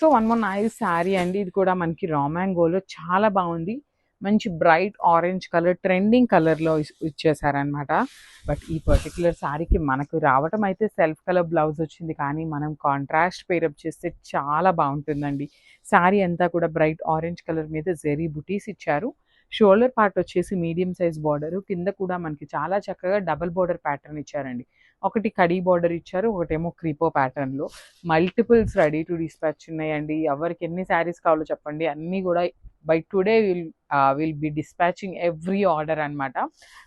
So one more nice sari అండి. ఇది కూడా మనకి రా మ్యాంగోలో చాలా బాగుంది. మంచి బ్రైట్ ఆరెంజ్ కలర్, ట్రెండింగ్ కలర్లో ఇచ్చేసారనమాట. బట్ ఈ పర్టికులర్ శారీకి మనకు రావటం అయితే సెల్ఫ్ కలర్ బ్లౌజ్ వచ్చింది, కానీ మనం కాంట్రాస్ట్ పేరప్ చేస్తే చాలా బాగుంటుందండి. శారీ అంతా కూడా బ్రైట్ ఆరెంజ్ కలర్ మీద జెరీ బుటీస్ ఇచ్చారు. షోల్డర్ పార్ట్ వచ్చేసి మీడియం సైజ్ బార్డర్, కింద కూడా మనకి చాలా చక్కగా డబుల్ బార్డర్ ప్యాటర్న్ ఇచ్చారండి. ఒకటి కడీ బార్డర్ ఇచ్చారు, ఒకటేమో క్రీపో ప్యాటర్న్లో. మల్టిపుల్స్ రెడీ టు డిస్పాచ్ ఉన్నాయండి. ఎవరికి ఎన్ని శారీస్ కావాలో చెప్పండి, అన్నీ కూడా by today will be dispatching every order అనమాట.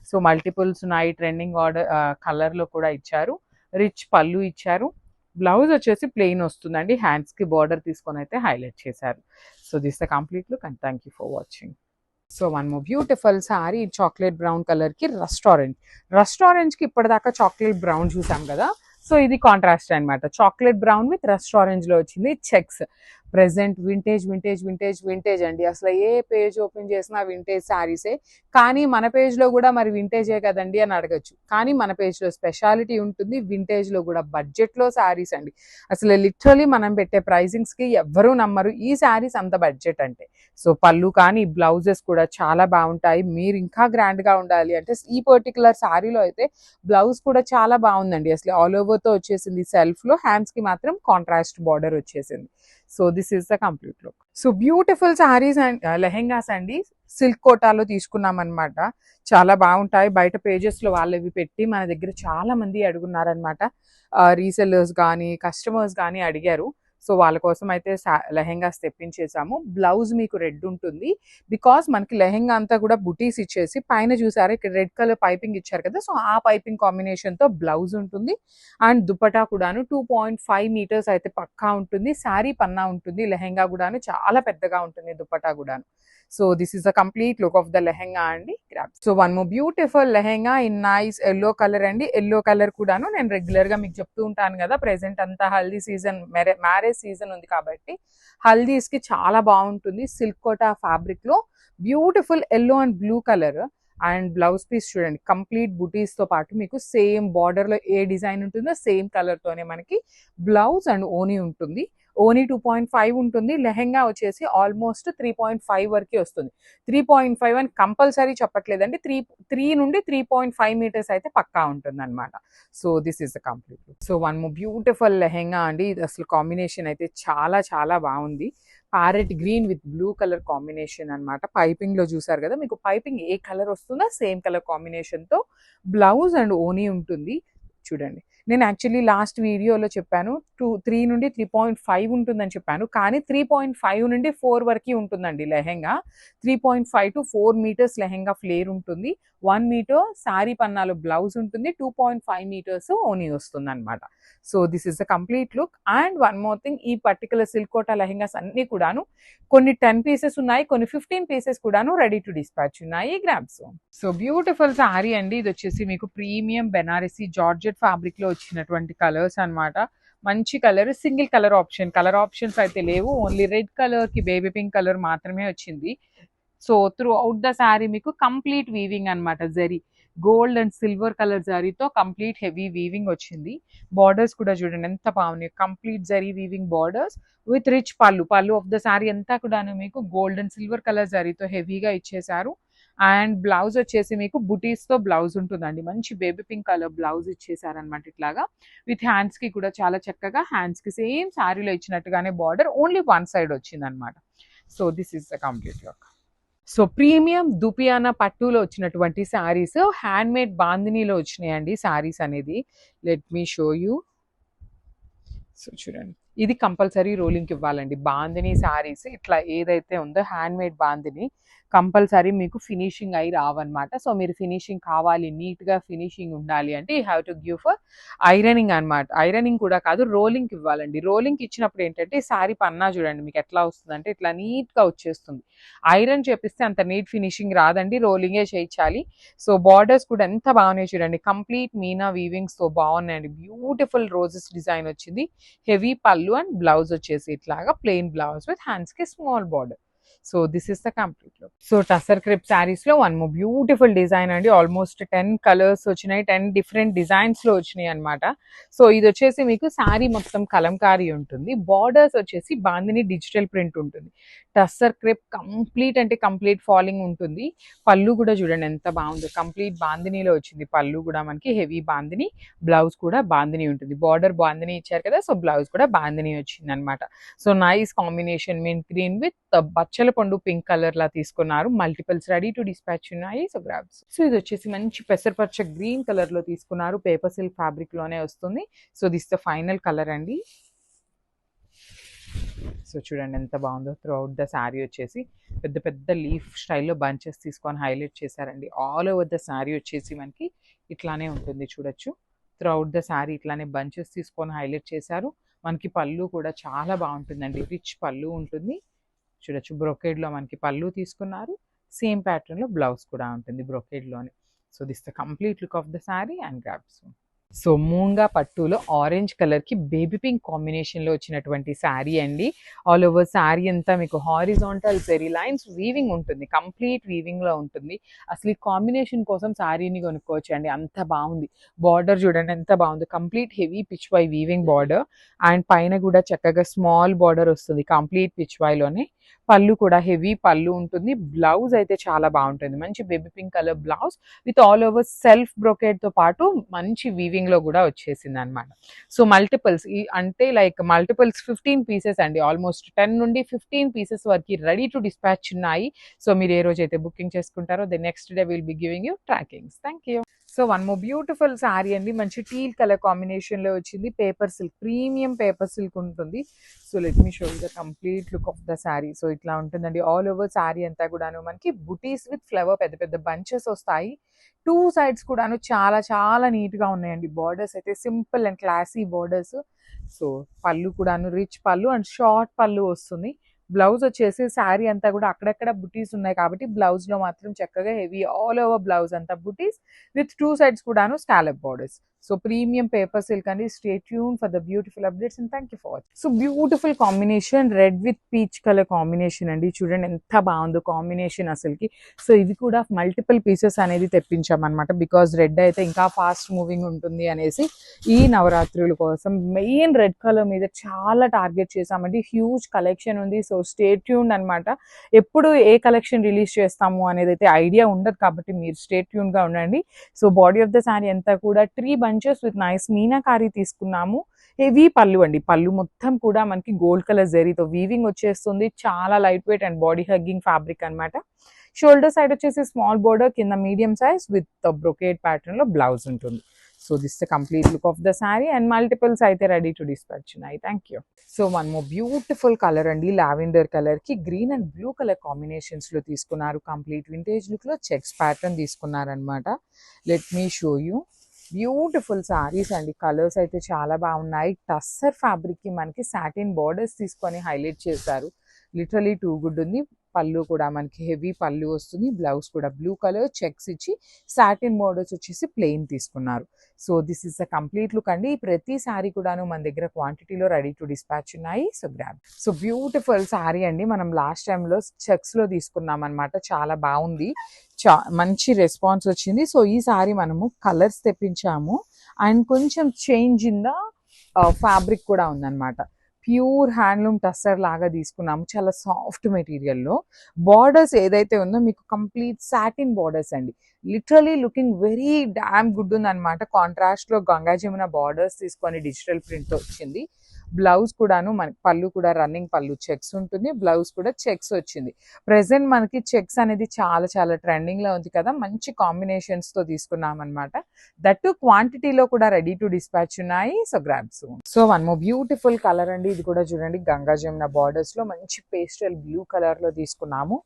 సో మల్టిపుల్స్ ఉన్నాయి. ట్రెండింగ్ ఆర్డర్ కలర్లో కూడా ఇచ్చారు. రిచ్ పళ్ళు ఇచ్చారు. బ్లౌజ్ వచ్చేసి ప్లెయిన్ వస్తుందండి. హ్యాండ్స్కి బార్డర్ తీసుకొని అయితే హైలైట్ చేశారు. So this the complete look and thank you for watching. So one more beautiful sari chocolate brown కలర్కి రస్ట్ ఆరెంజ్కి ఇప్పటిదాకా చాక్లెట్ బ్రౌన్ చూసాం కదా. సో ఇది కాంట్రాస్ట్ అనమాట. చాక్లెట్ బ్రౌన్ విత్ రస్ట్ ఆరెంజ్లో వచ్చింది. చెక్స్ ప్రెసెంట్ వింటేజ్ అండి. అసలు ఏ పేజ్ ఓపెన్ చేసినా వింటేజ్ శారీసే. కానీ మన పేజ్లో కూడా మరి వింటేజే కదండి అని అడగచ్చు. కానీ మన పేజ్లో స్పెషాలిటీ ఉంటుంది. వింటేజ్లో కూడా బడ్జెట్లో శారీస్ అండి. అసలు లిటరలీ మనం పెట్టే ప్రైజింగ్స్కి ఎవ్వరూ నమ్మరు ఈ శారీస్ అంత బడ్జెట్ అంటే. సో పళ్ళు కానీ బ్లౌజెస్ కూడా చాలా బాగుంటాయి. మీరు ఇంకా గ్రాండ్గా ఉండాలి అంటే ఈ పర్టికులర్ శారీలో అయితే బ్లౌజ్ కూడా చాలా బాగుందండి. అసలు ఆల్ ఓవర్తో వచ్చేసింది. సెల్ఫ్లో హ్యాండ్స్కి మాత్రం కాంట్రాస్ట్ బార్డర్ వచ్చేసింది. So this is the complete look. So beautiful saris and lehengas అండి. సిల్క్ కోటాలో తీసుకున్నాం అనమాట. చాలా బాగుంటాయి. బయట పేజెస్లో వాళ్ళవి పెట్టి మన దగ్గర చాలా మంది అడుగున్నారనమాట. రీసెల్లర్స్ కానీ కస్టమర్స్ కానీ అడిగారు. సో వాళ్ళ కోసం అయితే లెహెంగాస్ తెప్పించేసాము. బ్లౌజ్ మీకు రెడ్ ఉంటుంది, బికాస్ మనకి లెహెంగా అంతా కూడా బుటీస్ ఇచ్చేసి పైన చూసారా ఇక్కడ రెడ్ కలర్ పైపింగ్ ఇచ్చారు కదా. సో ఆ పైపింగ్ కాంబినేషన్తో బ్లౌజ్ ఉంటుంది. అండ్ దుపట్టా కూడాను 2.5 మీటర్స్ అయితే పక్కా ఉంటుంది. శారీ పన్నా ఉంటుంది. లెహెంగా కూడాను చాలా పెద్దగా ఉంటుంది, దుపట్టా కూడాను. So this is the complete look of the lehenga అండి. So one more beautiful lehenga in nice yellow colour అండి. ఎల్లో కలర్ కూడాను నేను రెగ్యులర్ గా మీకు చెప్తూ ఉంటాను కదా, ప్రెసెంట్ అంతా హల్దీ సీజన్, మ్యారేజ్ సీజన్ ఉంది కాబట్టి హల్దీస్ కి చాలా బాగుంటుంది. సిల్క్ కోటా ఫ్యాబ్రిక్ లో beautiful yellow and blue colour. And blouse piece చూడండి, కంప్లీట్ బుటీస్ తో పాటు మీకు సేమ్ బార్డర్ లో ఏ డిజైన్ ఉంటుందో సేమ్ కలర్ తోనే మనకి బ్లౌజ్ అండ్ ఓనీ ఉంటుంది. ఓనీ 2.5 ఉంటుంది. లెహెంగా వచ్చేసి ఆల్మోస్ట్ 3.5 వరకు వస్తుంది. 3.5 అని కంపల్సరీ చెప్పట్లేదండి. 3 నుండి 3.5 మీటర్స్ అయితే పక్కా ఉంటుంది అనమాట. So this is the complete look. So one more beautiful lehenga అండి. ఇది అసలు కాంబినేషన్ అయితే చాలా చాలా బాగుంది. Parrot green with blue colour combination అనమాట. పైపింగ్ లో చూసారు కదా, మీకు పైపింగ్ ఏ కలర్ వస్తుందో సేమ్ కలర్ కాంబినేషన్ తో బ్లౌజ్ అండ్ ఓనీ ఉంటుంది. చూడండి, నేను యాక్చువల్లీ లాస్ట్ వీడియోలో చెప్పాను 3 నుండి 3.5 ఉంటుందని చెప్పాను, కానీ 3.5 నుండి 4 వరకు ఉంటుందండి lehenga. 3.5 to 4 metres lehenga flare ఉంటుంది. 1 మీటర్ శారీ పన్నాలో బ్లౌజ్ ఉంటుంది. 2.5 మీటర్స్ ఓనీ వస్తుంది అనమాట. So this is the complete look. And one more thing, ఈ పర్టికులర్ సిల్క్ కోటా లెహెంగాస్ అన్ని కూడాను కొన్ని 10 పీసెస్ ఉన్నాయి, కొన్ని 15 పీసెస్ కూడాను రెడీ టు డిస్పాచ్ ఉన్నాయి. గ్రాబ్స్. సో బ్యూటిఫుల్ శారీ అండి. ఇది వచ్చేసి మీకు ప్రీమియం బెనారసీ జార్జెట్ ఫ్యాబ్రిక్ లో వచ్చినటువంటి కలర్స్ అన్నమాట. మంచి కలర్, సింగిల్ కలర్ ఆప్షన్స్ అయితే లేవు. ఓన్లీ రెడ్ కలర్ కి బేబీ పింక్ కలర్ మాత్రమే వచ్చింది. So through out the sari మీకు కంప్లీట్ వీవింగ్ అన్నమాట. Zari gold and silver colour జరీతో కంప్లీట్ హెవీ వీవింగ్ వచ్చింది. బార్డర్స్ కూడా చూడండి ఎంత బాగున్నాయి. Complete zari weaving borders with rich పళ్ళు ఆఫ్ ద శారీ అంతా కూడా మీకు గోల్డ్ అండ్ సిల్వర్ కలర్ జరీతో హెవీగా ఇచ్చేసారు. అండ్ బ్లౌజ్ వచ్చేసి మీకు బుటీస్ తో బ్లౌజ్ ఉంటుందండి. మంచి బేబీ పింక్ కలర్ బ్లౌజ్ ఇచ్చేసారనమాట. ఇట్లాగా విత్ హ్యాండ్స్ కి కూడా చాలా చక్కగా, హ్యాండ్స్ కి సేమ్ శారీలో ఇచ్చినట్టుగానే బార్డర్ ఓన్లీ వన్ సైడ్ వచ్చింది అనమాట. So this is the complete look. So premium దుపియానా పట్టులో వచ్చినటువంటి శారీస్, హ్యాండ్ మేడ్ బాందినీలో వచ్చినాయండి శారీస్ అనేది. Let me show you. So చూడండి, ఇది కంపల్సరీ రోలింగ్కి ఇవ్వాలండి. బాందిని శారీస్ ఇట్లా ఏదైతే ఉందో హ్యాండ్ మేడ్ బాందిని కంపల్సరీ మీకు ఫినిషింగ్ అయి రావన్నమాట. సో మీరు ఫినిషింగ్ కావాలి, నీట్గా ఫినిషింగ్ ఉండాలి అంటే you have to give for ironing అనమాట. ఐరనింగ్ కూడా కాదు, రోలింగ్కి ఇవ్వాలండి. రోలింగ్కి ఇచ్చినప్పుడు ఏంటంటే శారీ పన్నా చూడండి మీకు ఎట్లా వస్తుందంటే ఇట్లా నీట్గా వచ్చేస్తుంది. ఐరన్ చేపిస్తే అంత నీట్ ఫినిషింగ్ రాదండి, రోలింగే చేయించాలి. సో బార్డర్స్ కూడా ఎంత బాగున్నాయి చూడండి. కంప్లీట్ మీనా వీవింగ్స్తో బాగున్నాయండి. బ్యూటిఫుల్ రోజెస్ డిజైన్ వచ్చింది. హెవీ పళ్ళు అండ్ బ్లౌజ్ వచ్చేసి ఇట్లాగా ప్లెయిన్ బ్లౌజ్ విత్ హ్యాండ్స్కి small border. So this is the complete look. So tussar crepe saris లో వన్ మోర్ బ్యూటిఫుల్ డిజైన్ అండి. ఆల్మోస్ట్ 10 కలర్స్ వచ్చినాయి, 10 డిఫరెంట్ డిజైన్స్ లో వచ్చినాయి అనమాట. సో ఇది వచ్చేసి మీకు శారీ మొత్తం కలంకారీ ఉంటుంది, బార్డర్స్ వచ్చేసి బాందిని డిజిటల్ ప్రింట్ ఉంటుంది. టస్సర్ క్రేప్ కంప్లీట్ అంటే కంప్లీట్ ఫాలింగ్ ఉంటుంది. పళ్ళు కూడా చూడండి ఎంత బాగుందో, కంప్లీట్ బాందినీలో వచ్చింది. పళ్ళు కూడా మనకి హెవీ బాందిని, బ్లౌజ్ కూడా బాందిని ఉంటుంది. బార్డర్ బాందిని ఇచ్చారు కదా, సో బ్లౌజ్ కూడా బాందిని వచ్చింది అనమాట. So nice combination, mint green with బచ్చల పండు పింక్ కలర్ లా తీసుకున్నారు. మల్టిపుల్స్ రెడీ టు డిస్పాచ్ ఉన్నాయి. So grabs. సో ఇది వచ్చేసి మంచి పెసరపచ్చ గ్రీన్ కలర్ లో తీసుకున్నారు, పేపర్ సిల్క్ ఫ్యాబ్రిక్ లోనే వస్తుంది. So this the final colour అండి. సో చూడండి ఎంత బాగుందో. త్రూఅవుట్ ద శారీ వచ్చేసి పెద్ద పెద్ద లీఫ్ స్టైల్లో బంచెస్ తీసుకొని హైలైట్ చేశారండి. ఆల్ ఓవర్ ద శారీ వచ్చేసి మనకి ఇట్లానే ఉంటుంది చూడొచ్చు. త్రూఅవుట్ ద శారీ ఇట్లానే బంచెస్ తీసుకొని హైలైట్ చేశారు. మనకి పళ్ళు కూడా చాలా బాగుంటుందండి, రిచ్ పళ్ళు ఉంటుంది చూడొచ్చు. బ్రొకేడ్లో మనకి పళ్ళు తీసుకున్నారు, సేమ్ ప్యాటర్న్లో బ్లౌజ్ కూడా ఉంటుంది బ్రొకేడ్లోనే. So this the complete look of the sari and grabs. So moonga పట్టులో ఆరెంజ్ కలర్ కి బేబీ పింక్ కాంబినేషన్ లో వచ్చినటువంటి శారీ అండి. ఆల్ ఓవర్ శారీ అంతా మీకు హారిజాంటల్ జెరీ లైన్స్ వీవింగ్ ఉంటుంది, కంప్లీట్ వీవింగ్ లో ఉంటుంది. అసలు ఈ కాంబినేషన్ కోసం శారీని కొనుక్కోవచ్చు అండి, అంత బాగుంది. బార్డర్ చూడండి ఎంత బాగుంది, complete heavy pichwai weaving border, and పైన కూడా చక్కగా స్మాల్ బార్డర్ వస్తుంది కంప్లీట్ పిచ్ వై లోనే. పళ్ళు కూడా హెవీ పళ్ళు ఉంటుంది. బ్లౌజ్ అయితే చాలా బాగుంటుంది, మంచి baby pink colour blouse with all over self brocade తో పాటు మంచి వీవింగ్ లో కూడా వచ్చేసింది అనమాట. సో మల్టిపుల్స్ అంటే లైక్ మల్టిపుల్స్ 15 పీసెస్ అండి, ఆల్మోస్ట్ 10 నుండి 15 పీసెస్ వరకు రెడీ టు డిస్పాచ్ ఉన్నాయి. సో మీరు ఏ రోజు అయితే బుకింగ్ చేసుకుంటారో the next day will be giving you trackings. Thank you. So one more beautiful sari అండి, మంచి టీల్ కలర్ కాంబినేషన్ లో వచ్చింది. Paper silk, premium paper silk ఉంటుంది. So let me show the complete look of the sari. So ఇట్లా ఉంటుందండి all over sari అంతా కూడాను మనకి బుటీస్ విత్ ఫ్లవర్, పెద్ద పెద్ద బంచెస్ వస్తాయి. 2 సైడ్స్ కూడాను చాలా చాలా నీట్ గా ఉన్నాయండి. బార్డర్స్ అయితే simple and classy borders. So పళ్ళు కూడాను రిచ్ పళ్ళు అండ్ షార్ట్ పళ్ళు వస్తుంది. బ్లౌజ్ వచ్చేసి శారీ అంతా కూడా అక్కడక్కడ బుటీస్ ఉన్నాయి కాబట్టి బ్లౌజ్ లో మాత్రం చక్కగా హెవీ ఆల్ ఓవర్ బ్లౌజ్ అంతా బుటీస్ విత్ 2 సైడ్స్ కూడాను scallop borders. So premium paper silk అండి. Stay tune for the beautiful updates and thank you for watching. So beautiful combination, red with peach colour combination అండి. చూడండి ఎంత బాగుందో combination అసలుకి. So ఇది కూడా మల్టిపుల్ పీసెస్ అనేది తెప్పించామన్నమాట, బికాజ్ రెడ్ అయితే ఇంకా ఫాస్ట్ మూవింగ్ ఉంటుంది అనేసి ఈ నవరాత్రుల కోసం మెయిన్ రెడ్ కలర్ మీద చాలా టార్గెట్ చేసామండి. హ్యూజ్ కలెక్షన్ ఉంది. సో స్టే ట్యూన్ అనమాట. ఎప్పుడు ఏ కలెక్షన్ రిలీజ్ చేస్తాము అనేది అయితే ఐడియా ఉండదు కాబట్టి మీరు స్టే ట్యూన్ గా ఉండండి. So body of the sari అంతా కూడా 3 బంచెస్ విత్ నైస్ మీనాకారీ తీసుకున్నాము. హెవీ పళ్ళు అండి, పళ్ళు మొత్తం కూడా మనకి గోల్డ్ కలర్ జరీతో వీవింగ్ వచ్చేస్తుంది. చాలా light weight and body hugging fabric అనమాట. షోల్డర్ సైడ్ వచ్చేసి స్మాల్ బోర్డర్, కింద medium size with brocade pattern లో బ్లౌజ్ ఉంటుంది. So this the complete look of the sari and multiples అయితే రెడీ టు డిస్పాచ్ ఉన్నాయి. Thank you. So one more beautiful colour అండి, lavender colour కి green and blue colour combinations లో తీసుకున్నారు. Complete vintage look లో checks pattern తీసుకున్నారు అనమాట. Let me show you. Beautiful saris అండి, కలర్స్ అయితే చాలా బాగున్నాయి. టస్సర్ ఫ్యాబ్రిక్ కి మనకి సాటిన్ బార్డర్స్ తీసుకొని హైలైట్ చేశారు. లిటరలీ టూ గుడ్ ఉంది. పళ్ళు కూడా మనకి హెవీ పళ్ళు వస్తుంది. బ్లౌజ్ కూడా బ్లూ కలర్ చెక్స్ ఇచ్చి సాటిన్ బార్డర్స్ వచ్చేసి ప్లెయిన్ తీసుకున్నారు. So this is the complete look అండి. ప్రతి సారీ కూడాను మన దగ్గర క్వాంటిటీలో రెడీ టు డిస్పాచ్ ఉన్నాయి. So grab. So beautiful sorry అండి, మనం లాస్ట్ టైంలో చెక్స్ లో తీసుకున్నాం అనమాట. చాలా బాగుంది, మంచి రెస్పాన్స్ వచ్చింది. సో ఈ సారీ మనము కలర్స్ తెప్పించాము అండ్ కొంచెం చేంజ్ ఇన్ ద ఫ్యాబ్రిక్ కూడా ఉందన్నమాట. ప్యూర్ హ్యాండ్లూమ్ టస్సర్ లాగా తీసుకున్నాము, చాలా సాఫ్ట్ మెటీరియల్లో. బార్డర్స్ ఏదైతే ఉందో మీకు కంప్లీట్ సాటిన్ బార్డర్స్ అండి. Literally looking very damn good ఉంది అనమాట. కాంట్రాస్ట్ లో గంగా జమున బార్డర్స్ తీసుకొని డిజిటల్ ప్రింట్ తో వచ్చింది. బ్లౌజ్ కూడాను మనకి పళ్ళు కూడా రన్నింగ్ పళ్ళు చెక్స్ ఉంటుంది, బ్లౌజ్ కూడా చెక్స్ వచ్చింది. ప్రెసెంట్ మనకి చెక్స్ అనేది చాలా చాలా ట్రెండింగ్ లో ఉంది కదా, మంచి కాంబినేషన్స్ తో తీసుకున్నాం అనమాట. దట్ క్వాంటిటీలో కూడా రెడీ టు డిస్పాచ్ ఉన్నాయి. So grab soon. So one more beautiful colour అండి, ఇది కూడా చూడండి గంగా జమున బార్డర్స్ లో మంచి పేస్టల్ బ్లూ కలర్ లో తీసుకున్నాము.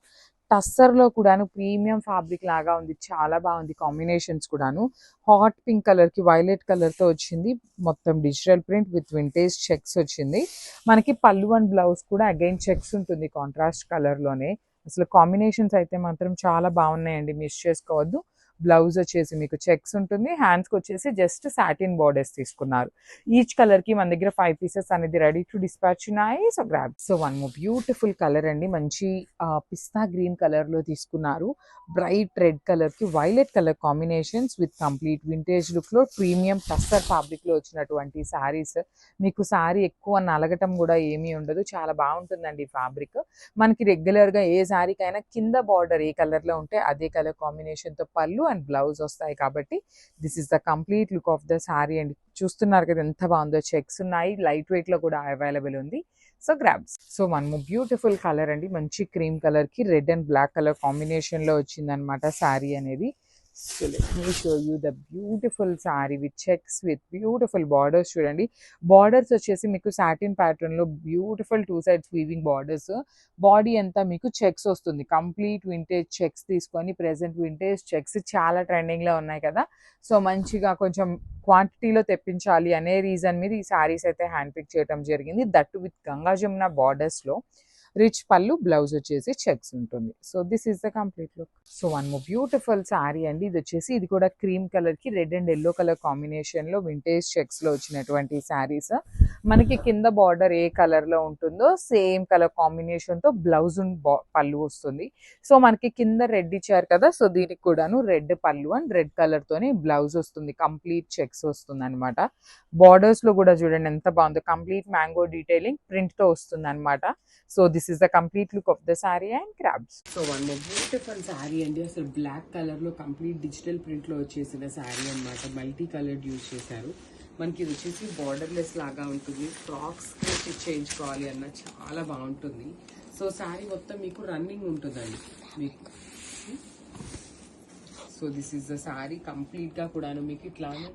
టస్సర్ లో కూడాను ప్రీమియం ఫ్యాబ్రిక్ లాగా ఉంది, చాలా బాగుంది. కాంబినేషన్స్ కూడాను హాట్ పింక్ కలర్ కి వైలెట్ కలర్ తో వచ్చింది. మొత్తం digital print with vintage checks వచ్చింది. మనకి పళ్ళు అండ్ బ్లౌజ్ కూడా అగైన్ చెక్స్ ఉంటుంది కాంట్రాస్ట్ కలర్ లోనే. అసలు కాంబినేషన్స్ అయితే మాత్రం చాలా బాగున్నాయండి, మిస్ చేసుకోవద్దు. బ్లౌజ్ వచ్చేసి మీకు చెక్స్ ఉంటుంది, హ్యాండ్స్కి వచ్చేసి జస్ట్ సాటిన్ బార్డర్స్ తీసుకున్నారు. ఈచ్ కలర్ కి మన దగ్గర 5 పీసెస్ అనేది రెడీ టు డిస్పాచ్ ఉన్నాయి. So grab. So one more beautiful colour అండి, మంచి పిస్తా గ్రీన్ కలర్ లో తీసుకున్నారు. బ్రైట్ రెడ్ కలర్ కి violet colour combinations with complete vintage look లో ప్రీమియం టస్సర్ ఫ్యాబ్రిక్ లో వచ్చినటువంటి శారీస్. మీకు శారీ ఎక్కువ నలగటం కూడా ఏమీ ఉండదు, చాలా బాగుంటుందండి ఫ్యాబ్రిక్. మనకి రెగ్యులర్ గా ఏ శారీకైనా కింద బార్డర్ ఏ కలర్ లో ఉంటే అదే కలర్ కాంబినేషన్ తో పళ్ళు అండ్ బ్లౌజ్ వస్తాయి. కాబట్టి this is the complete look of the sari అండి. చూస్తున్నారు కదా ఎంత బాగుందో, చెక్స్ ఉన్నాయి, లైట్ వెయిట్ లో కూడా అవైలబుల్ ఉంది. So grabs. So one beautiful colour అండి, మంచి క్రీమ్ కలర్ కి red and black colour combination లో వచ్చిందనమాట శారీ అనేది. So let me show you the beautiful sari with checks with beautiful borders. చూడండి, బార్డర్స్ వచ్చేసి మీకు సాటిన్ ప్యాటర్న్ లో beautiful 2 sides weaving borders. Body అంతా మీకు చెక్స్ వస్తుంది, కంప్లీట్ వింటేజ్ చెక్స్ తీసుకొని. ప్రెసెంట్ వింటేజ్ చెక్స్ చాలా ట్రెండింగ్ లో ఉన్నాయి కదా, సో మంచిగా కొంచెం క్వాంటిటీలో తెప్పించాలి అనే రీజన్ మీద ఈ శారీస్ అయితే హ్యాండ్ పిక్ చేయడం జరిగింది. That with Ganga Jamuna borders లో. రిచ్ పళ్ళు, బ్లౌజ్ వచ్చేసి చెక్స్ ఉంటుంది. So this is the complete look. So one more beautiful sari అండి, ఇది వచ్చేసి ఇది కూడా క్రీమ్ కలర్ కి red and yellow colour combination లో వింటేజ్ చెక్స్ లో వచ్చినటువంటి శారీస్. మనకి కింద బార్డర్ ఏ కలర్ లో ఉంటుందో సేమ్ కలర్ కాంబినేషన్ తో బ్లౌజ్ పళ్ళు వస్తుంది. సో మనకి కింద రెడ్ ఇచ్చారు కదా, సో దీనికి కూడాను రెడ్ పళ్ళు అండ్ రెడ్ కలర్ తోనే బ్లౌజ్ వస్తుంది, కంప్లీట్ చెక్స్ వస్తుంది అనమాట. బార్డర్స్ లో కూడా చూడండి ఎంత బాగుందో, కంప్లీట్ మ్యాంగో డీటెయిలింగ్ ప్రింట్ తో వస్తుంది అనమాట. So this is the complete look of the sari and crabs. So one more beautiful sari అండి, అసలు బ్లాక్ కలర్ లో కంప్లీట్ డిజిటల్ ప్రింట్ లో వచ్చేసిన శారీ అనమాట. మల్టీ కలర్డ్ యూజ్ చేశారు. మనకి ఇది వచ్చేసి బార్డర్లెస్ లాగా ఉంటుంది, ఫ్రాక్స్ స్టిచ్ చేయించుకోవాలి అన్న చాలా బాగుంటుంది. సో శారీ మొత్తం మీకు రన్నింగ్ ఉంటుందండి మీకు. So this is the sari complete గా కూడాను మీకు ఇట్లానే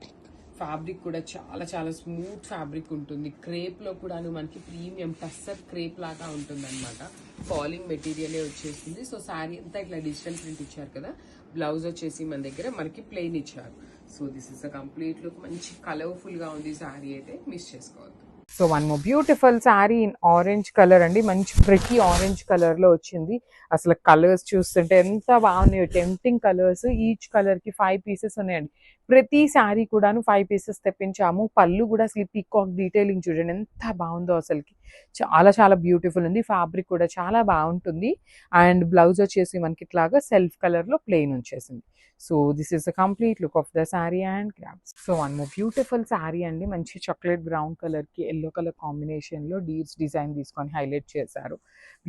ఫ్యాబ్రిక్ కూడా చాలా చాలా స్మూత్ ఫ్యాబ్రిక్ ఉంటుంది. క్రేప్ లో కూడాను మనకి ప్రీమియం టస్సర్ క్రేప్ లాగా ఉంటుంది అనమాట. ఫాలింగ్ మెటీరియలే వచ్చేస్తుంది. సో శారీ అంతా ఇట్లా డిజిటల్ ప్రింట్ ఇచ్చారు కదా, బ్లౌజ్ వచ్చేసి మన దగ్గర మనకి ప్లెయిన్ ఇచ్చారు. So this is the complete look. మంచి కలర్ఫుల్ గా ఉంది శారీ అయితే, మిస్ చేసుకోవద్దు. So one more beautiful sari in orange colour అండి, మంచి ప్రిటీ ఆరెంజ్ కలర్ లో వచ్చింది. అసలు కలర్స్ చూస్తుంటే ఎంత బాగున్నాయి, టెంప్టింగ్ కలర్స్. ఈచ్ కలర్ కి 5 పీసెస్ ఉన్నాయండి. ప్రతి శారీ కూడాను 5 పీసెస్ తెప్పించాము. పళ్ళు కూడా అసలు పీకాక్ డీటెయిలింగ్ చూడండి ఎంత బాగుందో, అసలుకి చాలా చాలా బ్యూటిఫుల్ ఉంది. ఫ్యాబ్రిక్ కూడా చాలా బాగుంటుంది. అండ్ బ్లౌజ్ వచ్చేసి మనకి ఇట్లాగా సెల్ఫ్ కలర్ లో ప్లెయిన్ వచ్చేసింది. So this is the complete look of the sari and crabs. So one more beautiful sari అండి, మంచి చాక్లెట్ బ్రౌన్ కలర్ కి ఎల్లో కలర్ కాంబినేషన్ లో డీర్స్ డిజైన్ తీసుకొని హైలైట్ చేశారు.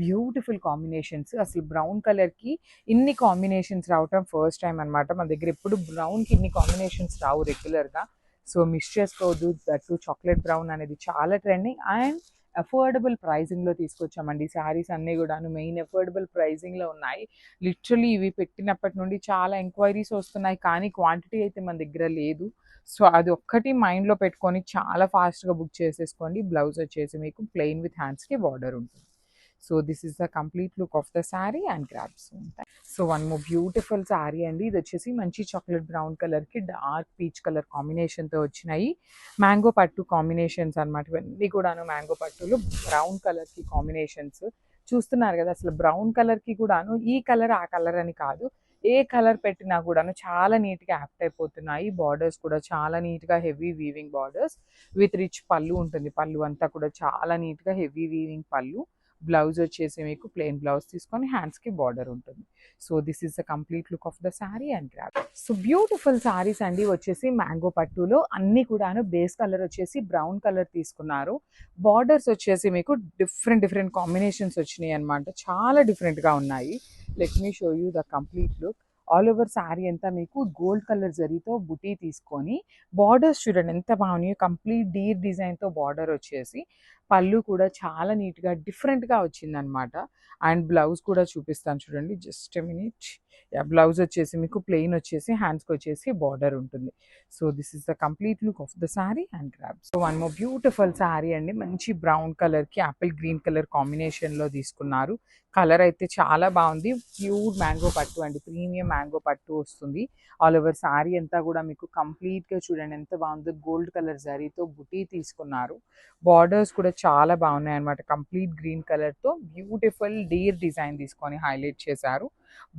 Beautiful combinations. అసలు బ్రౌన్ కలర్ కి ఇన్ని కాంబినేషన్స్ రావటం ఫస్ట్ టైం అనమాట. మన దగ్గర ఎప్పుడు బ్రౌన్ కి ఇన్ని కాంబినేషన్స్ రావు రెగ్యులర్ గా. సో మిస్ చేసుకోవద్దు. దట్టు చాక్లెట్ బ్రౌన్ అనేది చాలా ట్రెండింగ్ అండ్ అఫోర్డబుల్ ప్రైజింగ్ లో తీసుకొచ్చామండి. శారీస్ అన్ని కూడాను మెయిన్ అఫోర్డబుల్ ప్రైజింగ్ లో ఉన్నాయి. లిటరలీ ఇవి పెట్టినప్పటి నుండి చాలా ఎంక్వైరీస్ వస్తున్నాయి, కానీ క్వాంటిటీ అయితే మన దగ్గర లేదు. సో అది ఒక్కటి మైండ్ లో పెట్టుకొని చాలా ఫాస్ట్ గా బుక్ చేసేసుకోండి. బ్లౌజ్ వచ్చేసి మీకు ప్లెయిన్ విత్ హ్యాండ్స్ కి బార్డర్ ఉంటుంది. So this is the complete look of the sari and grabs. So one more beautiful sari అండి, ఇది వచ్చేసి మంచి చాక్లెట్ బ్రౌన్ కలర్ కి డార్క్ పీచ్ కలర్ కాంబినేషన్ తో వచ్చినాయి. మ్యాంగో పట్టు కాంబినేషన్స్ అనమాట. ఇవన్నీ కూడాను మ్యాంగో పట్టులు బ్రౌన్ కలర్ కి కాంబినేషన్స్. చూస్తున్నారు కదా, అసలు బ్రౌన్ కలర్ కి కూడాను ఈ కలర్ ఆ కలర్ అని కాదు, ఏ కలర్ పెట్టినా కూడాను చాలా నీట్ గా యాప్ట్ అయిపోతున్నాయి. బార్డర్స్ కూడా చాలా నీట్ గా heavy weaving borders with rich పళ్ళు ఉంటుంది. పళ్ళు అంతా కూడా చాలా నీట్ గా హెవీ వీవింగ్ పళ్ళు. బ్లౌజ్ వచ్చేసి మీకు ప్లెయిన్ బ్లౌజ్ తీసుకొని హ్యాండ్స్ కి బార్డర్ ఉంటుంది. So this is the complete look of the sari and grab. So beautiful saris అండి, వచ్చేసి మ్యాంగో పట్టులో అన్ని కూడాను బేస్ కలర్ వచ్చేసి బ్రౌన్ కలర్ తీసుకున్నారు. బార్డర్స్ వచ్చేసి మీకు డిఫరెంట్ డిఫరెంట్ కాంబినేషన్స్ వచ్చినాయి అనమాట, చాలా డిఫరెంట్ గా ఉన్నాయి. Let me show you the complete look. All over sari అంతా మీకు గోల్డ్ కలర్ జరీతో బుటీ తీసుకొని బార్డర్స్ చూడండి ఎంత బాగున్నాయో, కంప్లీట్ డీర్ డిజైన్ తో బార్డర్ వచ్చేసి పళ్ళు కూడా చాలా నీట్ గా డిఫరెంట్ గా వచ్చిందనమాట. అండ్ బ్లౌజ్ కూడా చూపిస్తాను చూడండి, జస్ట్ మినిట్. బ్లౌజ్ వచ్చేసి మీకు ప్లెయిన్ వచ్చేసి హ్యాండ్స్కి వచ్చేసి బార్డర్ ఉంటుంది. So this is the complete look of the sari and grab. So one more beautiful sari అండి, మంచి బ్రౌన్ కలర్ కి యాపిల్ గ్రీన్ కలర్ కాంబినేషన్ లో తీసుకున్నారు. కలర్ అయితే చాలా బాగుంది. ప్యూర్ మ్యాంగో పట్టు అండి, ప్రీమియం మ్యాంగో పట్టు వస్తుంది. ఆల్ ఓవర్ శారీ అంతా కూడా మీకు కంప్లీట్ గా చూడండి ఎంత బాగుందో, గోల్డ్ కలర్ జరీతో బుటీ తీసుకున్నారు. బార్డర్స్ కూడా చాలా బాగున్నాయి అనమాట. కంప్లీట్ గ్రీన్ కలర్ తో బ్యూటిఫుల్ డీర్ డిజైన్ తీసుకొని హైలైట్ చేశారు.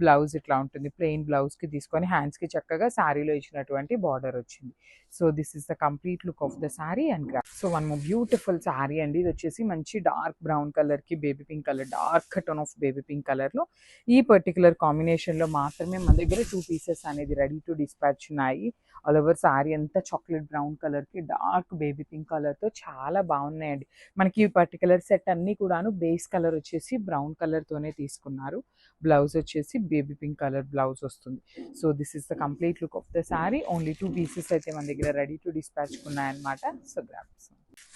బ్లౌజ్ ఇట్లా ఉంటుంది, ప్లెయిన్ బ్లౌజ్కి తీసుకొని హ్యాండ్స్కి చక్కగా శారీలో ఇచ్చినటువంటి బార్డర్ వచ్చింది. So this is the complete look of the sari and graph. So one more beautiful sari అండి. ఇది వచ్చేసి మంచి డార్క్ బ్రౌన్ కలర్కి baby pink colour, dark tone of baby pink కలర్లో ఈ పర్టికులర్ కాంబినేషన్లో మాత్రమే మన దగ్గర 2 పీసెస్ అనేది రెడీ టు డిస్పాచ్ ఉన్నాయి. ఆల్ ఓవర్ శారీ అంతా చాక్లెట్ బ్రౌన్ కలర్కి డార్క్ బేబీ పింక్ కలర్తో చాలా బాగున్నాయండి. మనకి ఈ పర్టికులర్ సెట్ అన్నీ కూడాను బేస్ కలర్ వచ్చేసి బ్రౌన్ కలర్తోనే తీసుకున్నారు. బ్లౌజ్ వచ్చేసి బేబీ పింక్ కలర్ బ్లౌజ్ వస్తుంది. So this is the complete look of the sari. Only 2 pieces అయితే మన దగ్గర రెడీ టు డిస్పాచ్ ఉన్నాయన్నమాట. So grabs.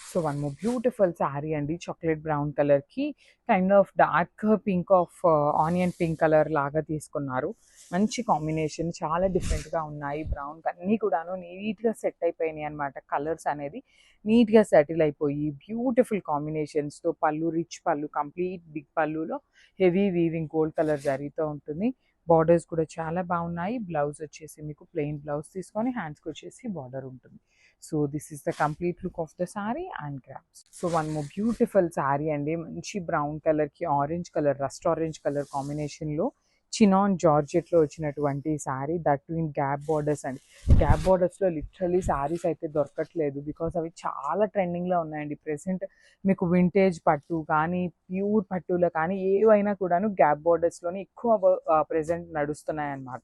So one more beautiful sari అండి. చాక్లెట్ బ్రౌన్ కలర్కి kind of dark pink of onion pink colour లాగా తీసుకున్నారు. మంచి కాంబినేషన్, చాలా డిఫరెంట్గా ఉన్నాయి. బ్రౌన్ అన్నీ కూడాను నీట్గా సెట్ అయిపోయినాయి అనమాట. కలర్స్ అనేది నీట్గా సెటిల్ అయిపోయి బ్యూటిఫుల్ కాంబినేషన్స్తో పళ్ళు, రిచ్ పళ్ళు, కంప్లీట్ బిగ్ పళ్ళులో హెవీ వీవింగ్ గోల్డ్ కలర్ జరీతో ఉంటుంది. బార్డర్స్ కూడా చాలా బాగున్నాయి. బ్లౌజ్ వచ్చేసి మీకు ప్లెయిన్ బ్లౌజ్ తీసుకొని హ్యాండ్స్కి వచ్చేసి బార్డర్ ఉంటుంది. So this is the complete look of the sari and grabs. So one more beautiful sari అండి. మంచి బ్రౌన్ కలర్కి orange colour, rust orange colour కాంబినేషన్లో చినాన్ జార్జెట్లో వచ్చినటువంటి sari, that in gap borders అండి. గ్యాప్ బార్డర్స్లో లిటరలీ శారీస్ అయితే దొరకట్లేదు, బికాస్ అవి చాలా ట్రెండింగ్లో ఉన్నాయండి ప్రెసెంట్. మీకు వింటేజ్ పట్టు కానీ ప్యూర్ పట్టులో కానీ ఏవైనా కూడాను గ్యాప్ బార్డర్స్లోనే ఎక్కువ ప్రెసెంట్ నడుస్తున్నాయి అన్నమాట.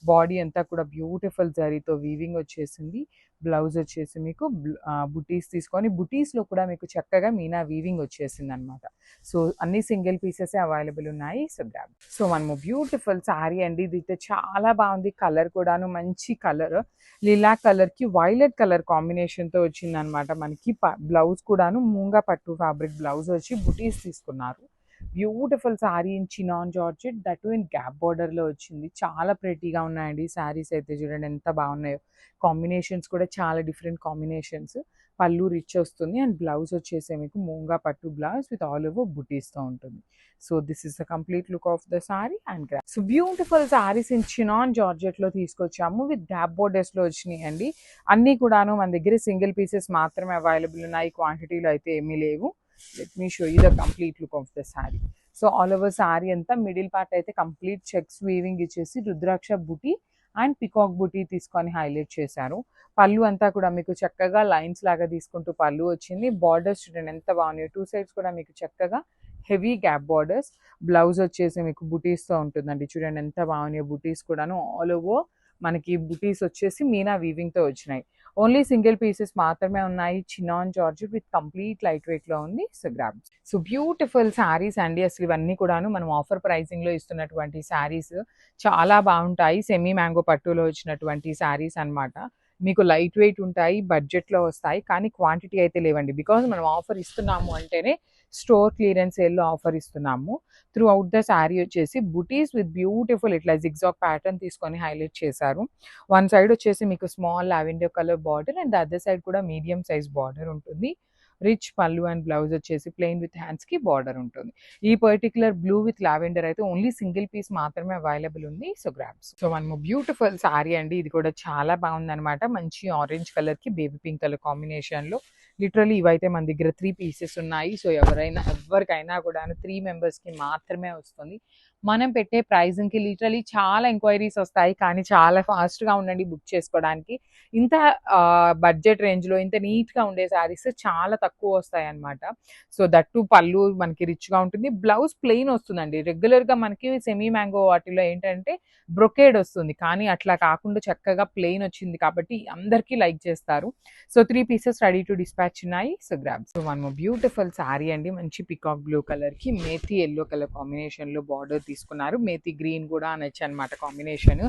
బాడీ అంతా కూడా బ్యూటిఫుల్ జరీతో వీవింగ్ వచ్చేసింది. బ్లౌజ్ వచ్చేసి మీకు బుటీస్ తీసుకొని బుటీస్లో కూడా మీకు చక్కగా మీనా వీవింగ్ వచ్చేసింది అనమాట. సో అన్ని సింగిల్ పీసెస్ అవైలబుల్ ఉన్నాయి. So grab. So one more beautiful sari అండి. ఇది అయితే చాలా బాగుంది. కలర్ కూడాను మంచి కలర్, లిలాక్ కలర్కి వైలెట్ కలర్ కాంబినేషన్తో వచ్చింది అనమాట. మనకి బ్లౌజ్ కూడాను మూంగా పట్టు ఫ్యాబ్రిక్ బ్లౌజ్ వచ్చి బుటీస్ తీసుకున్నారు. Beautiful sari in chinon georgette, that in gap బార్డర్లో వచ్చింది. చాలా ప్రెటీగా ఉన్నాయండి శారీస్ అయితే. చూడండి ఎంత బాగున్నాయో. కాంబినేషన్స్ కూడా చాలా డిఫరెంట్ కాంబినేషన్స్. పళ్ళు రిచ్ వస్తుంది అండ్ బ్లౌజ్ వచ్చేసి మీకు మూంగా పట్టు బ్లౌజ్ విత్ ఆల్ ఓవర్ బుటీస్తో ఉంటుంది. So this is the complete look of the sari and graph. So beautiful saris in chinon జార్జెట్లో తీసుకొచ్చాము. విత్ గ్యాప్ బోర్డర్స్లో వచ్చినాయి అండి. అన్నీ కూడాను మన దగ్గర సింగిల్ పీసెస్ మాత్రమే అవైలబుల్ ఉన్నాయి. క్వాంటిటీలో అయితే ఏమీ లేవు. Let me show you the complete look of the saree. So all over saree anta middle part aithe complete checks weaving ichesi rudraksha booty and peacock booty తీసుకొని హైలైట్ చేశారు. పళ్ళు అంతా కూడా మీకు చక్కగా లైన్స్ లాగా తీసుకుంటూ పళ్ళు వచ్చింది. బార్డర్స్ చూడండి ఎంత బాగున్నాయి. 2 సైడ్స్ కూడా మీకు చక్కగా హెవీ గ్యాప్ బార్డర్స్. బ్లౌజ్ వచ్చేసి మీకు బుటీస్తో ఉంటుందండి. చూడండి ఎంత బాగున్నాయి. బుటీస్ కూడాను ఆల్ ఓవర్ మనకి బుటీస్ వచ్చేసి మీనా వీవింగ్తో వచ్చినాయి. ఓన్లీ సింగిల్ పీసెస్ మాత్రమే ఉన్నాయి. Chinon georgette with complete light వెయిట్లో ఉంది. So grab. So beautiful saris అండి. అసలు ఇవన్నీ కూడాను మనం ఆఫర్ ప్రైసింగ్లో ఇస్తున్నటువంటి శారీస్ చాలా బాగుంటాయి. సెమీ మ్యాంగో పట్టులో వచ్చినటువంటి శారీస్ అన్నమాట. మీకు లైట్ వెయిట్ ఉంటాయి, బడ్జెట్లో వస్తాయి, కానీ క్వాంటిటీ అయితే లేవండి. బికాజ్ మనం ఆఫర్ ఇస్తున్నాము అంటేనే స్టోర్ క్లియరెన్స్ సేల్లో ఆఫర్ ఇస్తున్నాము. త్రూ అవుట్ ద శారీ వచ్చేసి బుటీస్ విత్ బ్యూటిఫుల్ ఇట్లా జిగ్జాగ్ ప్యాటర్న్ తీసుకొని హైలైట్ చేశారు. వన్ సైడ్ వచ్చేసి మీకు small lavender colour border and other side కూడా మీడియం సైజ్ బార్డర్ ఉంటుంది. రిచ్ పళ్ళు అండ్ బ్లౌజ్ వచ్చేసి ప్లెయిన్ విత్ హ్యాండ్స్కి బార్డర్ ఉంటుంది. ఈ పర్టికులర్ బ్లూ విత్ లావెండర్ అయితే ఓన్లీ సింగిల్ పీస్ మాత్రమే అవైలబుల్ ఉంది. So grabs. So one more beautiful sari అండి. ఇది కూడా చాలా బాగుందన్నమాట. మంచి ఆరెంజ్ కలర్కి బేబీ పింక్ కలర్ కాంబినేషన్లో. లిటరలీ ఇవైతే మన దగ్గర 3 పీసెస్ ఉన్నాయి. సో ఎవరికైనా కూడా 3 మెంబర్స్కి మాత్రమే వస్తుంది. మనం పెట్టే ప్రైజింగ్కి లిటరలీ చాలా ఎంక్వైరీస్ వస్తాయి, కానీ చాలా ఫాస్ట్గా ఉండండి బుక్ చేసుకోవడానికి. ఇంత బడ్జెట్ రేంజ్లో ఇంత నీట్గా ఉండే శారీస్ చాలా తక్కువ వస్తాయి అన్నమాట. సో దట్టు పళ్ళు మనకి రిచ్గా ఉంటుంది. బ్లౌజ్ ప్లెయిన్ వస్తుందండి. రెగ్యులర్గా మనకి సెమీ మ్యాంగో వాటిలో ఏంటంటే బ్రొకేడ్ వస్తుంది, కానీ అట్లా కాకుండా చక్కగా ప్లెయిన్ వచ్చింది కాబట్టి అందరికీ లైక్ చేస్తారు. So 3 pieces ready to dispatch ఉన్నాయి. So grab. So one more beautiful sari అండి. మంచి పికాక్ బ్లూ కలర్కి మేతి ఎల్లో కలర్ కాంబినేషన్లో బార్డర్ తీసుకున్నారు. మేతి గ్రీన్ కూడా అనొచ్చు అనమాట కాంబినేషన్.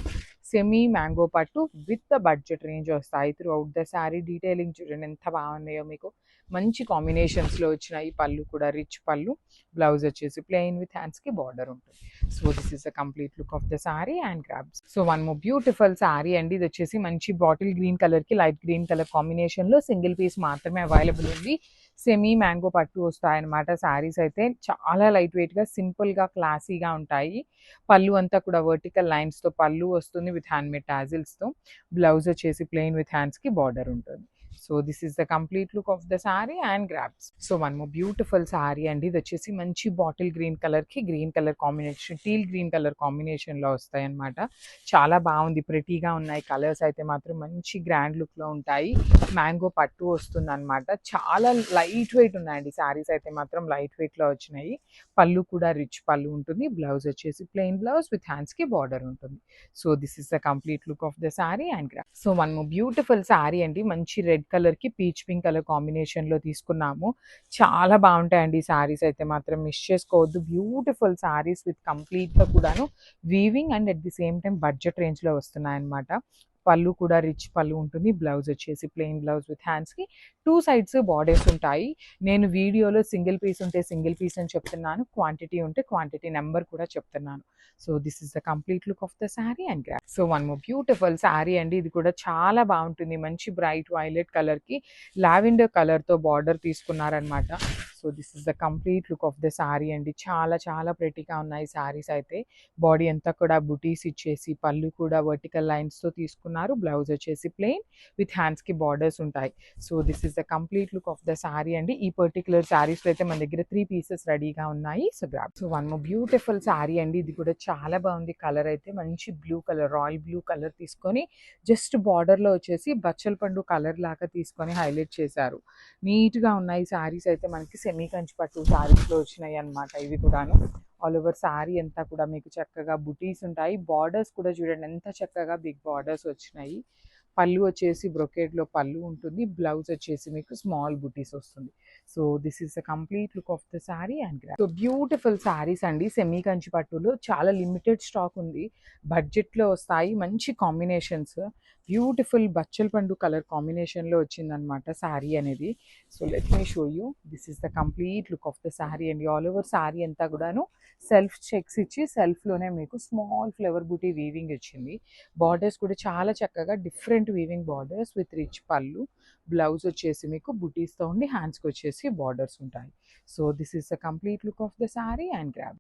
సెమీ మ్యాంగో పట్టు విత్ బడ్జెట్ రేంజ్ వస్తాయి. Throughout the sari detailing చూడండి ఎంత బాగున్నాయో. మీకు మంచి కాంబినేషన్స్లో వచ్చిన ఈ పళ్ళు కూడా రిచ్ పళ్ళు. బ్లౌజ్ వచ్చేసి ప్లెయిన్ విత్ హ్యాండ్స్కి బార్డర్ ఉంటుంది. So this is the complete look of the sari and grabs. So one more beautiful sari అండి. ఇది వచ్చేసి మంచి బాటిల్ గ్రీన్ కలర్కి లైట్ గ్రీన్ కలర్ కాంబినేషన్లో సింగిల్ పీస్ మాత్రమే అవైలబుల్ ఉంది. సెమీ మ్యాంగో పట్టు వస్తాయన్నమాట. శారీస్ అయితే చాలా లైట్ వెయిట్గా సింపుల్గా క్లాసీగా ఉంటాయి. పళ్ళు అంతా కూడా వర్టికల్ లైన్స్తో పళ్ళు వస్తుంది విత్ హ్యాండ్మేడ్ టాజిల్స్తో. బ్లౌజ్ వచ్చేసి ప్లెయిన్ విత్ హ్యాండ్స్కి బార్డర్ ఉంటుంది. So this is the complete look of the sari and grabs. So one more beautiful sari అండి. ఇది వచ్చేసి మంచి బాటిల్ గ్రీన్ కలర్కి green colour combination, teal green colour కాంబినేషన్లో వస్తాయి అనమాట. చాలా బాగుంది, ప్రిటీగా ఉన్నాయి. కలర్స్ అయితే మాత్రం మంచి గ్రాండ్ లుక్లో ఉంటాయి. మ్యాంగో పట్టు వస్తుంది అనమాట. చాలా లైట్ వెయిట్ ఉన్నాయండి శారీస్ అయితే మాత్రం, లైట్ వెయిట్లో వచ్చినాయి. పళ్ళు కూడా రిచ్ పళ్ళు ఉంటుంది. బ్లౌజ్ వచ్చేసి ప్లెయిన్ బ్లౌజ్ విత్ హ్యాండ్స్కి బార్డర్ ఉంటుంది. So this is the complete look of the sari and graph. So one more beautiful sari అండి. మంచి రెడ్ కలర్కి పీచ్ పింక్ కలర్ కాంబినేషన్లో తీసుకున్నాము. చాలా బాగుంటాయండి ఈ శారీస్ అయితే మాత్రం, మిస్ చేసుకోవద్దు. బ్యూటిఫుల్ శారీస్ విత్ కంప్లీట్గా కూడాను weaving and at the same time budget రేంజ్లో వస్తున్నాయి అనమాట. పళ్ళు కూడా రిచ్ పళ్ళు ఉంటుంది. బ్లౌజ్ వచ్చేసి ప్లెయిన్ బ్లౌజ్ విత్ హ్యాండ్స్కి 2 సైడ్స్ బార్డర్స్ ఉంటాయి. నేను వీడియోలో సింగిల్ పీస్ ఉంటే సింగిల్ పీస్ అని చెప్తున్నాను, క్వాంటిటీ ఉంటే క్వాంటిటీ నెంబర్ కూడా చెప్తున్నాను. So this is the complete look of the sari and graph. So one more beautiful sari అండి. ఇది కూడా చాలా బాగుంటుంది. మంచి బ్రైట్ వైలెట్ కలర్కి లావెండర్ కలర్తో బార్డర్ తీసుకున్నారనమాట. So this is the complete look of the sari అండి. చాలా చాలా ప్రెటీగా ఉన్నాయి శారీస్ అయితే. బాడీ అంతా కూడా బుటీస్ ఇచ్చేసి పళ్ళు కూడా వర్టికల్ లైన్స్తో తీసుకున్నారు. బ్లౌజ్ వచ్చేసి ప్లెయిన్ విత్ హ్యాండ్స్కి బార్డర్స్ ఉంటాయి. So this is the complete look of the sari అండి. ఈ పర్టికులర్ శారీస్లో అయితే మన దగ్గర 3 పీసెస్ రెడీగా ఉన్నాయి. So grab. So one more beautiful sari అండి. ఇది కూడా చాలా బాగుంది. కలర్ అయితే మంచి blue colour, royal blue colour తీసుకొని జస్ట్ బార్డర్లో వచ్చేసి బచ్చల పండు కలర్ లాగా తీసుకొని హైలైట్ చేశారు. నీట్గా ఉన్నాయి శారీస్ అయితే. మనకి సెమీ కంచి పట్టు శారీస్లో వచ్చినాయి అనమాట ఇవి కూడాను. ఆల్ ఓవర్ శారీ అంతా కూడా మీకు చక్కగా బుటీస్ ఉంటాయి. బార్డర్స్ కూడా చూడండి ఎంత చక్కగా బిగ్ బార్డర్స్ వచ్చినాయి. పళ్ళు వచ్చేసి బ్రొకేడ్లో పళ్ళు ఉంటుంది. బ్లౌజ్ వచ్చేసి మీకు స్మాల్ బుటీస్ వస్తుంది. So this is the complete look of the sari and graph. So beautiful saris అండి. సెమీ కంచి పట్టులో చాలా లిమిటెడ్ స్టాక్ ఉంది. బడ్జెట్లో వస్తాయి. మంచి కాంబినేషన్స్. బ్యూటిఫుల్ బచ్చల పండు కలర్ కాంబినేషన్లో వచ్చిందనమాట శారీ అనేది. So let me show you. This is the complete look of the sari అండి. ఆల్ ఓవర్ శారీ అంతా కూడాను సెల్ఫ్ చెక్స్ ఇచ్చి సెల్ఫ్లోనే మీకు స్మాల్ ఫ్లవర్ బూటీ వీవింగ్ ఇచ్చింది. బార్డర్స్ కూడా చాలా చక్కగా different weaving borders with rich పళ్ళు. బ్లౌజ్ వచ్చేసి మీకు బుటీస్తో ఉండి హ్యాండ్స్కి వచ్చేసి బార్డర్స్ ఉంటాయి. So this is the complete look of the sari and grab.